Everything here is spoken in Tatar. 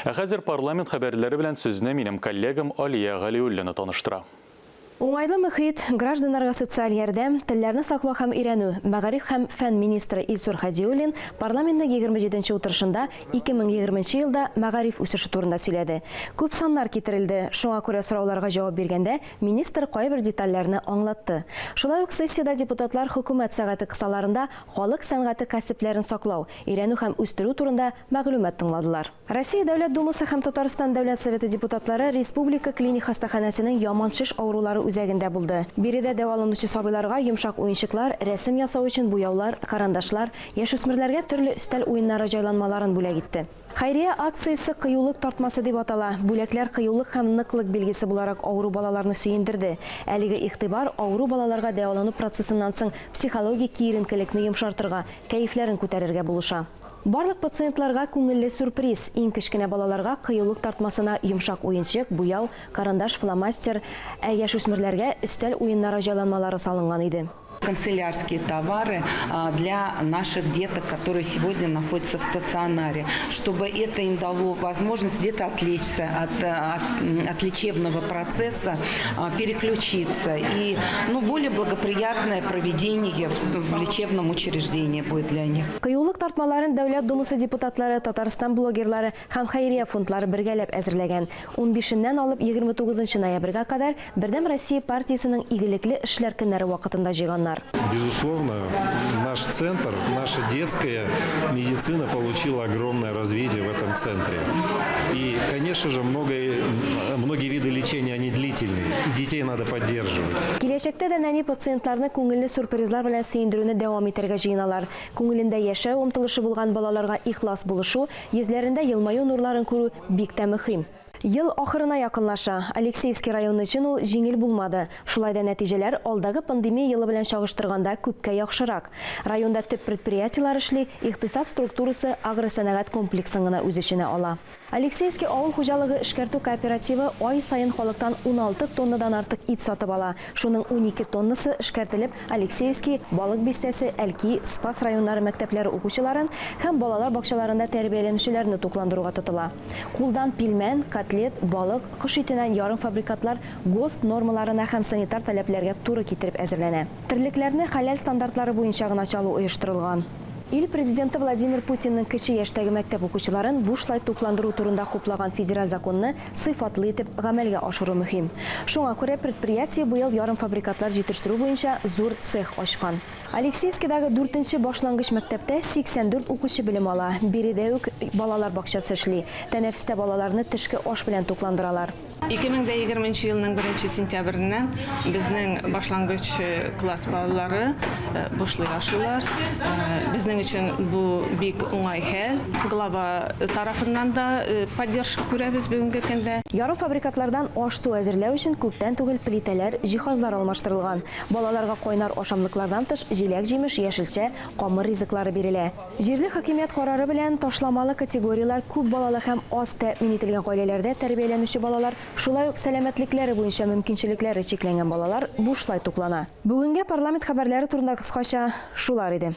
Хәзер парламент хәбәрләре белән сезне минем коллегам Алия Галиуллина таныштыра. Уңайлы мөхит, гражданларга социаль ярдәм, телләрне саклау һәм өйрәнү, мәгариф һәм фән министры Илсур Хәдиуллин парламентның 27-нче утырышында 2020 елда мәгариф үсеше турында сөйләде. Күп саннар китерелде. Шуңа күрә сорауларга җавап биргәндә министр кайбер детальләрне аңлатты. Шулай ук сессияда депутатлар хөкүмәт сәгате кысаларында халык сәнгате кәсепләрен саклау, өйрәнү һәм үстерү турында мәгълүмат тыңладылар. Россия Дәүләт Думасы һәм Татарстан Дәүләт Советы депутатлары Республика клиник хастаханәсенең Яман-Шиш авырулары үзәгендә булды. Биредә дәваланучы сабыйларга йомшак уенчыклар, рәсем ясау өчен буяулар, карандашлар, яшүсмерләргә төрле өстәл уеннары җайланмаларын бүләк итте. Хәйрия акциясе кыюлык тартмасы дип атала. Бүләкләр кыюлык һәм ныклык билгесе буларак авыру балаларны сөендерде. Әлеге игътибар авыру балаларга дәвалану процессыннан соң психологик киеренкелекне йомшартырга, кәефләрен күтәрергә булыша. Барлык пациентларга күңелле сюрприз. Иң кечкенә балаларга кыюлык тартмасына йомшак уенчык, буяу, карандаш, фломастер, яшүсмерләргә өстәл уеннары җайланмалары салынган иде. Канцелярские товары для наших деток, которые сегодня находятся в стационаре, чтобы это им дало возможность где-то отвлечься от лечебного процесса, переключиться и более благоприятное проведение в лечебном учреждении будет для них. Кыюлык тартмаларын Дәүләт Думасы депутатлары, Татарстан блогерлары һәм хәйрия фондлары бергәләп әзерләгән. 15-ннән алып 29 ноябрьгә кадәр Бердәм Россия партиясының игелекле эшләр көннәре вакытында җыйганнар. Безусловно, наш центр, наша детская медицина получила огромное развитие в этом центре. И, конечно же, многие виды лечения, они длительные, и детей надо поддерживать. Киләчәктә дә нәни пациентларны күңелле сюрпризлар белән сөендерүне дәвам итәргә җыеналар. Күңелендә яшәү омтылышы булган балаларга ихлас булышу, йөзләрендә елмаю нурларын күрү бик тә мөһим. Ел ахырына якынлаша. Алексеевский районы өчен ул җиңел булмады. Шулай да нәтиҗәләр алдагы пандемия елы белән чагыштырганда күпкә яхшырак. Районда төп предприятиелар эшли, икътисад структурасы агросәнәгать комплексын гына үз эченә ала. Алексеевский авыл хуҗалыгы эшкәртү кооперативы ай сайын халыктан 16 тоннадан артык ит сатып ала. Шуның 12 тоннасы эшкәртелеп Алексеевский, Балык бистәсе, Әлки, Спас районнары мәктәпләре укучыларын һәм балалар бакчаларында тәрбияләнүчеләрне тукландыруга тотыла. Кулдан пилмән, котлет, балык, кош итеннән ярым фабрикатлар ГОСТ нормаларына һәм санитар таләпләргә туры китереп әзерләнә. Терлекләрне хәләл стандартлары буенча гына чалу оештырылган. Ил президенты Владимир Путинның кече яшьтәге мәктәп укучыларын бушлай тукландыру турында хуплаган федераль законны сыйфатлы итеп гамәлгә ашыру мөһим. Шуңа күрә предприятие быел ярым фабрикатлар җитештерү буенча зур цех ачкан. Алексеевскийдагы 4-нче башлангыч мәктәптә 84 укучы белем ала. Биредә үк балалар бакчасы эшли. Тәнәфестә балаларны төшке аш белән тукландыралар. 2020 елның 1 сентябреннән безнең башлангыч класс балалары бушлай ашыйлар. Безнең өчен бу бик уңай хәл. Глава тарафыннан да поддержка күрәбез бүгенге көндә. Ярым фабрикатлардан аш су әзерләү өчен күптән түгел плитәләр, җиһазлар алмаштырылган. Балаларга кайнар ашамлыклардан тыш җиләк-җимеш, яшелчә, камыр ризыклары бирелә. Җирле хакимият карары белән ташламалы категориялар күп балалы һәм аз тәэмин ителгән гаиләләрдә тәрбияләнүче балалар, шулай ук сәламәтлекләре буенча мөмкинчелекләре чикләнгән балалар бушлай туклана. Бүгенгә парламент хәбәрләре турында кыскача шулар иде.